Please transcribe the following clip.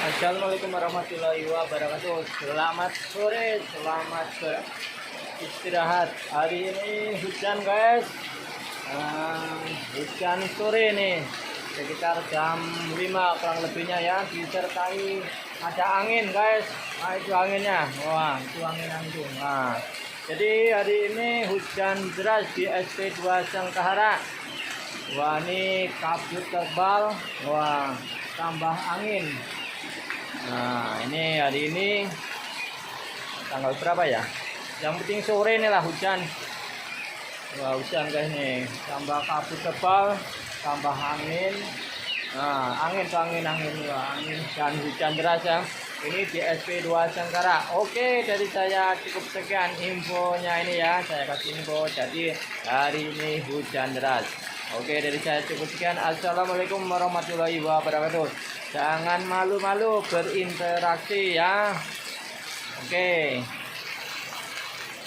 Assalamualaikum warahmatullahi wabarakatuh. Selamat sore, selamat istirahat. Hari ini hujan guys. Hujan sore nih, sekitar jam 5 kurang lebihnya ya. Disertai ada angin guys. Nah itu anginnya. Wah itu angin langsung. Nah jadi hari ini hujan deras di SP2 Sengkahara. Wah ini kabut tebal. Wah tambah angin. Nah ini hari ini tanggal berapa ya? Yang penting sore ini lah hujan. Wah hujan guys nih, tambah kabut tebal, tambah angin. Nah angin tuh angin, wah, angin dan hujan deras ya. Ini di SP2 Sengkahara. Oke, dari saya cukup sekian infonya ini ya. Saya kasih info. Jadi hari ini hujan deras. Oke, dari saya cukup sekian. Assalamualaikum warahmatullahi wabarakatuh. Jangan malu-malu berinteraksi ya. Oke.